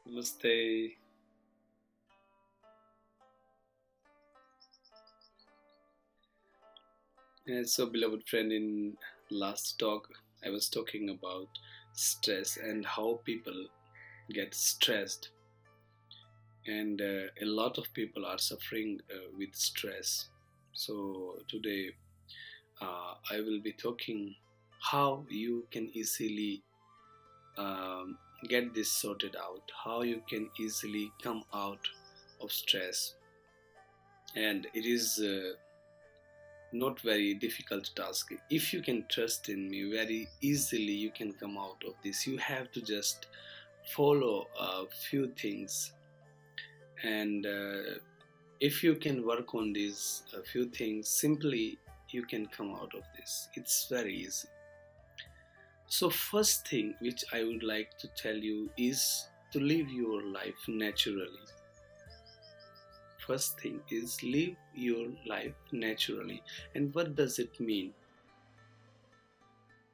Namaste. So, beloved friend, in last talk, I was talking about stress and how people get stressed, and a lot of people are suffering with stress. So, today I will be talking how you can easily get this sorted out, how you can easily come out of stress, and it is. Not very difficult task. If you can trust in me, very easily you can come out of this. You have to just follow a few things, and if you can work on these a few things, simply you can come out of this. It's very easy. So first thing which I would like to tell you is to live your life naturally. First thing is live your life naturally. And what does it mean?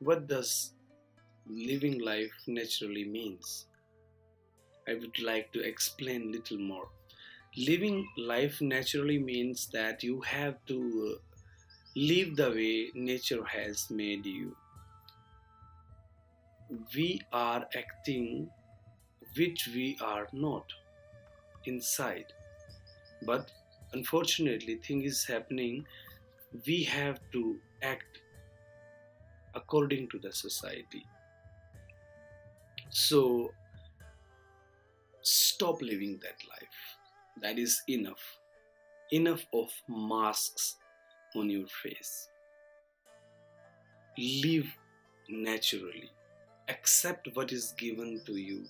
What does living life naturally means? I would like to explain little more. Living life naturally means that you have to live the way nature has made you. We are acting which we are not inside. But unfortunately, thing is happening. We have to act according to the society. So stop living that life. That is enough. Enough of masks on your face. Live naturally. Accept what is given to you.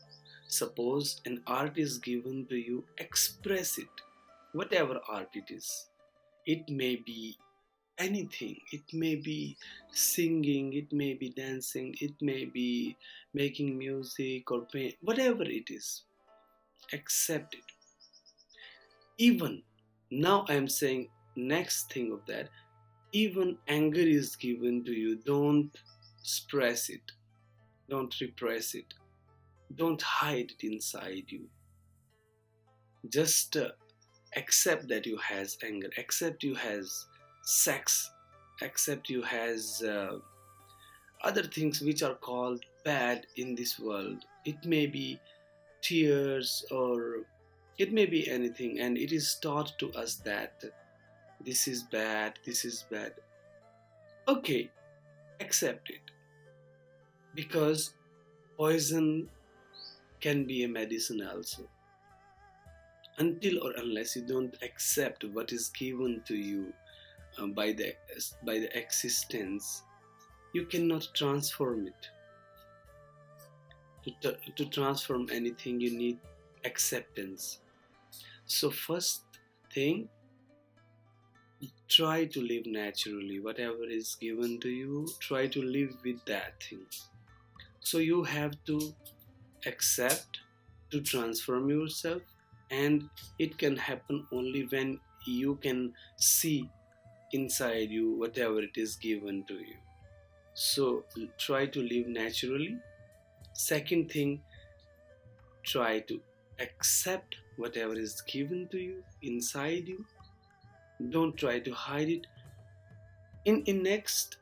Suppose an art is given to you, express it. Whatever art it is. It may be anything. It may be singing, it may be dancing, it may be making music or paint, whatever it is. Accept it. Even now, I am saying next thing of that. Even anger is given to you. Don't suppress it. Don't repress it. Don't hide it inside you. Just accept that you has anger. Accept you has sex. Accept you has other things which are called bad in this world. It may be tears or it may be anything, and it is taught to us that this is bad, this is bad. Okay, accept it, because poison can be a medicine also. Until or unless you don't accept what is given to you by the existence, you cannot transform it. To transform anything, you need acceptance. So first thing, try to live naturally. Whatever is given to you, try to live with that thing. So you have to accept to transform yourself, and it can happen only when you can see inside you whatever it is given to you. So try to live naturally. Second thing, try to accept whatever is given to you inside you. Don't try to hide it. In next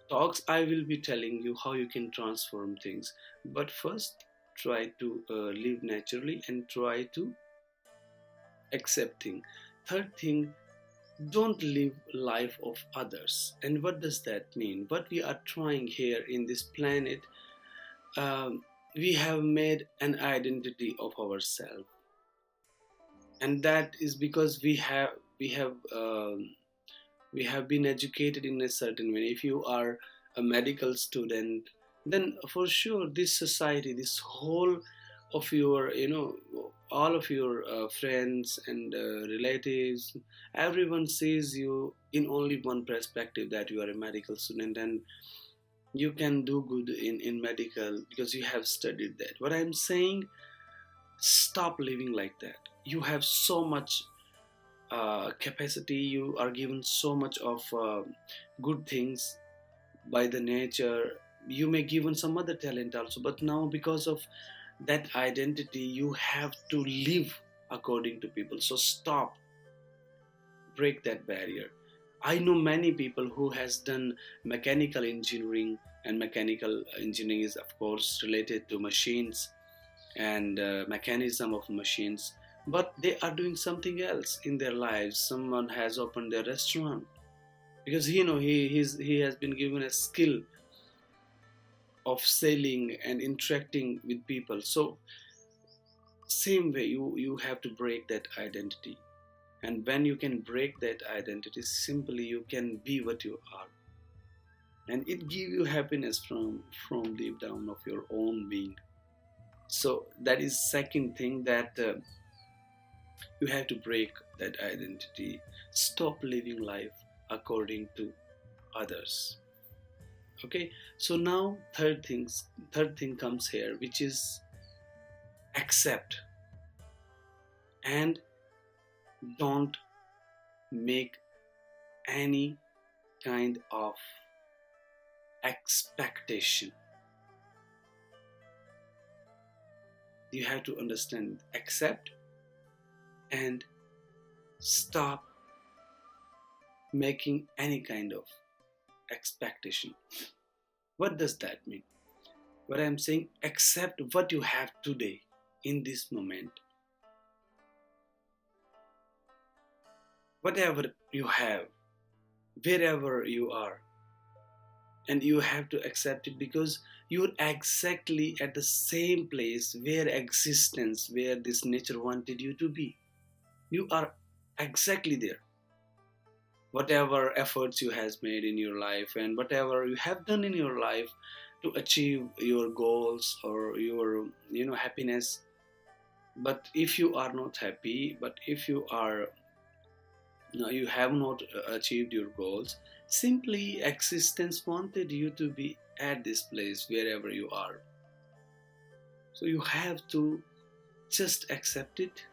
talks, I will be telling you how you can transform things. But first, try to live naturally and try to accept things. Third thing, don't live life of others. And what does that mean? What we are trying here in this planet, we have made an identity of ourselves, and that is because we have been educated in a certain way. If you are a medical student, then for sure this society, this whole of your, all of your friends and relatives, everyone sees you in only one perspective, that you are a medical student and you can do good in medical because you have studied that. What I'm saying, stop living like that. You have so much capacity, you are given so much of good things by the nature. You may given some other talent also, but now because of that identity you have to live according to people. So stop, break that barrier. I know many people who has done mechanical engineering, and mechanical engineering is of course related to machines and mechanism of machines, but they are doing something else in their lives. Someone has opened their restaurant because he has been given a skill of selling and interacting with people. So same way, you have to break that identity. And when you can break that identity, simply you can be what you are, and it give you happiness from deep down of your own being. So that is second thing, that you have to break that identity. Stop living life according to others. Okay, so now third thing comes here, which is accept, and don't make any kind of expectation. You have to understand, accept, and stop making any kind of expectation. What does that mean? What I'm saying, accept what you have today, in this moment. Whatever you have, wherever you are, and you have to accept it, because you're exactly at the same place where existence, where this nature wanted you to be. You are exactly there. Whatever efforts you has made in your life, and whatever you have done in your life to achieve your goals or your happiness, but if you are not happy, but if you are you have not achieved your goals, simply existence wanted you to be at this place wherever you are. So you have to just accept it,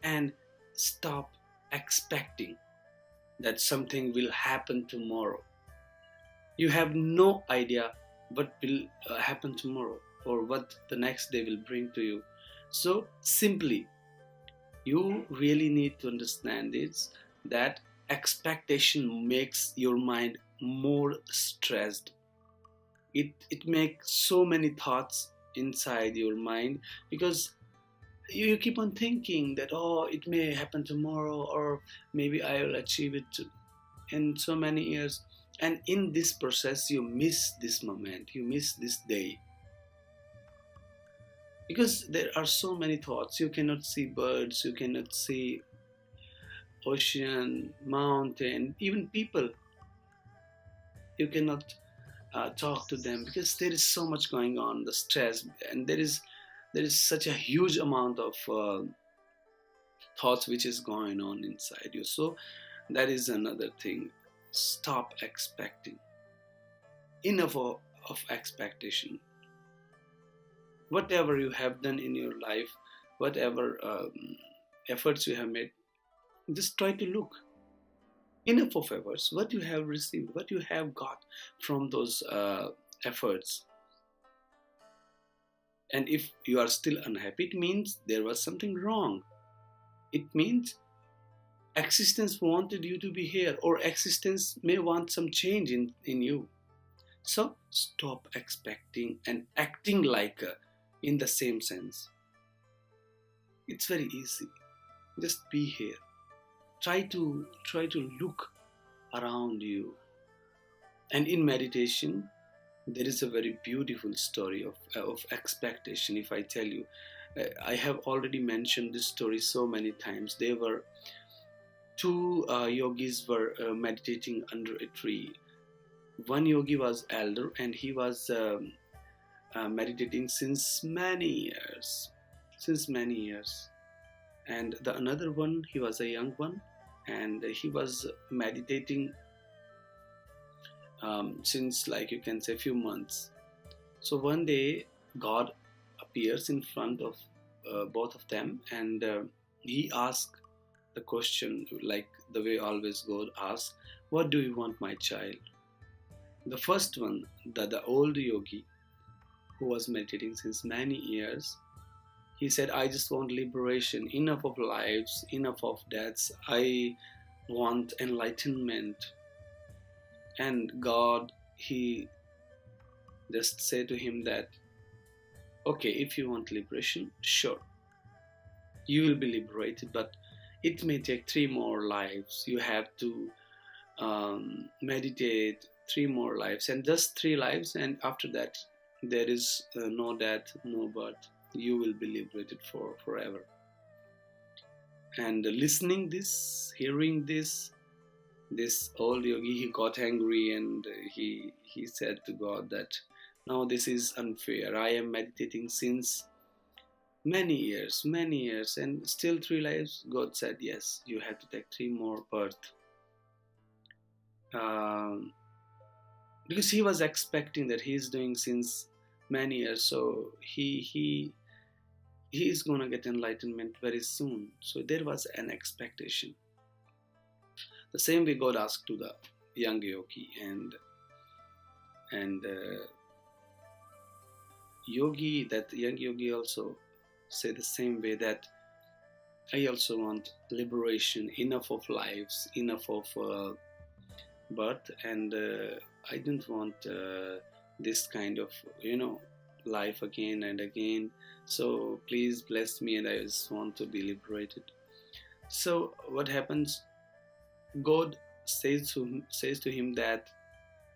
and stop expecting that something will happen tomorrow. You have no idea what will happen tomorrow, or what the next day will bring to you. So simply, you really need to understand this, that expectation makes your mind more stressed. It makes so many thoughts inside your mind, because you keep on thinking that, oh, it may happen tomorrow, or maybe I will achieve it in so many years. And in this process, you miss this moment, you miss this day, because there are so many thoughts. You cannot see birds, you cannot see ocean, mountain, even people. You cannot talk to them, because there is so much going on, the stress, and there is such a huge amount of thoughts which is going on inside you. So that is another thing. Stop expecting. Enough of expectation. Whatever you have done in your life, whatever efforts you have made, just try to look. Enough of efforts, what you have received, what you have got from those efforts. And if you are still unhappy, it means there was something wrong. It means existence wanted you to be here, or existence may want some change in you. So stop expecting and acting like in the same sense. It's very easy. Just be here. Try to look around you. And in meditation, there is a very beautiful story of expectation. If I tell you, I have already mentioned this story so many times. There were two yogis were meditating under a tree. One yogi was elder, and he was meditating since many years. And the another one, he was a young one, and he was meditating since, like you can say, few months. So one day, God appears in front of both of them, and he asked the question, like the way always God asks, "What do you want, my child?" The first one, the old yogi who was meditating since many years, He said, I just want liberation, enough of lives, enough of deaths. I want enlightenment. And God, He just said to him that, okay, if you want liberation, sure, you will be liberated, but it may take 3 more lives. You have to meditate 3 more lives, and just 3 lives, and after that, there is no death, no birth. You will be liberated for forever. And listening this, hearing this old yogi, he got angry, and he said to God that, no, this is unfair. I am meditating since many years, and still 3 lives. God said, yes, you have to take 3 more birth. Um, because he was expecting that he's doing since many years, so he is gonna get enlightenment very soon. So there was an expectation. The same way God asked to the young yogi, and yogi, that young yogi also say the same way, that I also want liberation, enough of lives, enough of birth, and I don't want this kind of life again and again. So please bless me, and I just want to be liberated. So what happens? God says to him that,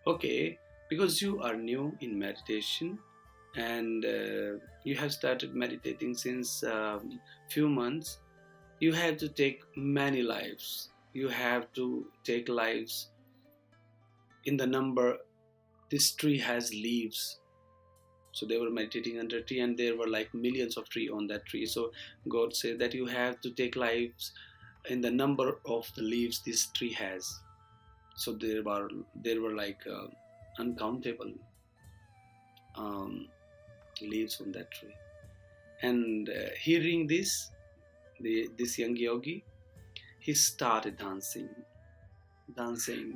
okay, because you are new in meditation, and you have started meditating since few months, you have to take many lives. You have to take lives in the number this tree has leaves. So they were meditating under a tree, and there were like millions of trees on that tree. So God said that you have to take lives in the number of the leaves this tree has. So there were like uncountable leaves on that tree. And hearing this young yogi, he started dancing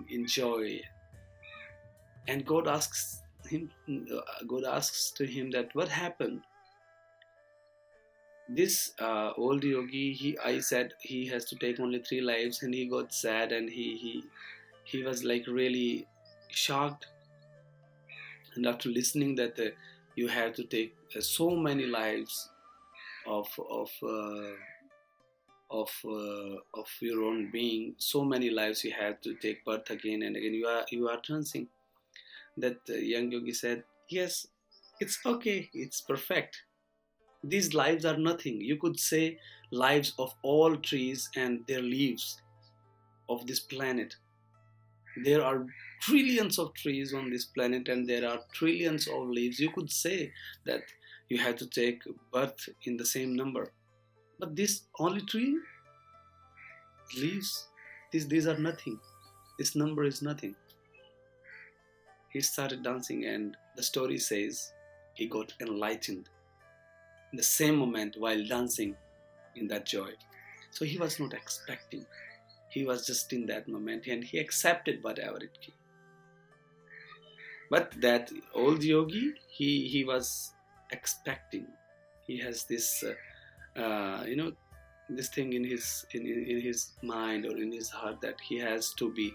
in joy. And God asks to him that, what happened? This old yogi, I said he has to take only 3 lives, and he got sad, and he was like really shocked. And after listening that you have to take so many lives of your own being, so many lives you have to take birth again and again, you are dancing. That young yogi said, yes, it's okay, it's perfect. These lives are nothing. You could say lives of all trees and their leaves of this planet. There are trillions of trees on this planet, and there are trillions of leaves. You could say that you have to take birth in the same number, but this only tree leaves, these are nothing. This number is nothing. He started dancing, and the story says he got enlightened in the same moment while dancing in that joy. So he was not expecting. He was just in that moment, and he accepted whatever it came. But that old yogi, he was expecting. He has this this thing in his mind or in his heart, that he has to be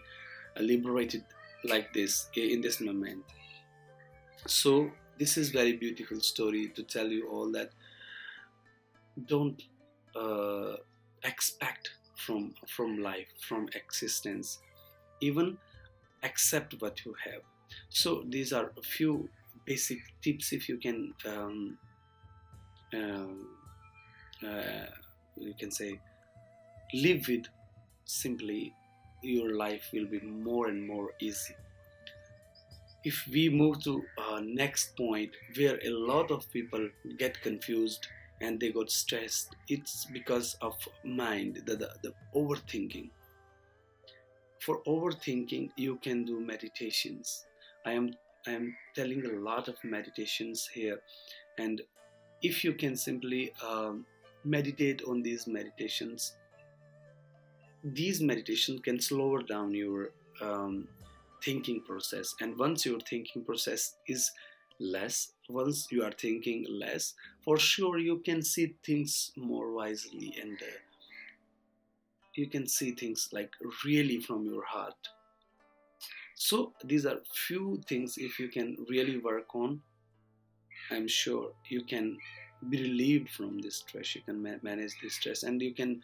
liberated like this in this moment. So this is very beautiful story to tell you all, that don't expect from life, from existence. Even accept what you have. So these are a few basic tips. If you can um, you can say, live with simply, your life will be more and more easy. If we move to next point, where a lot of people get confused and they got stressed, it's because of mind, the overthinking. For overthinking, you can do meditations. I am telling a lot of meditations here, and if you can simply meditate on these meditations can slow down your thinking process. And once your thinking process is less, once you are thinking less, for sure you can see things more wisely, and you can see things like really from your heart. So these are few things, if you can really work on, I'm sure you can be relieved from this stress. You can manage this stress, and you can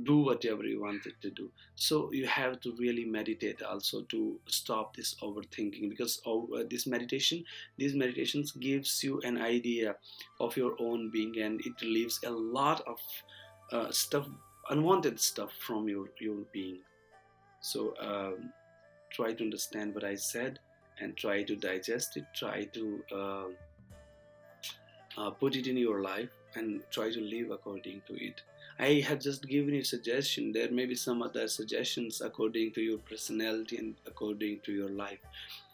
do whatever you wanted to do. So you have to really meditate also to stop this overthinking, because these meditations gives you an idea of your own being, and it relieves a lot of stuff, unwanted stuff from your being. So try to understand what I said, and try to digest it, try to put it in your life, and try to live according to it. I have just given you suggestion. There may be some other suggestions according to your personality and according to your life.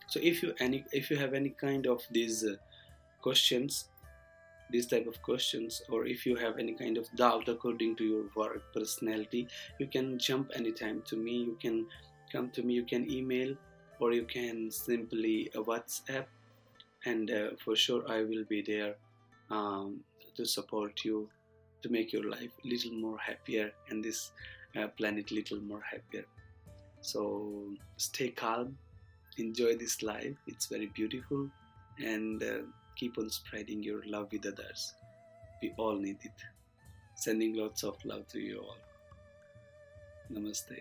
So if you have any kind of these questions, these type of questions, or if you have any kind of doubt according to your work personality, you can jump anytime to me. You can come to me, you can email, or you can simply WhatsApp, and for sure I will be there um, to support you, to make your life a little more happier, and this planet little more happier. So stay calm, enjoy this life, it's very beautiful, and keep on spreading your love with others. We all need it. Sending lots of love to you all. Namaste.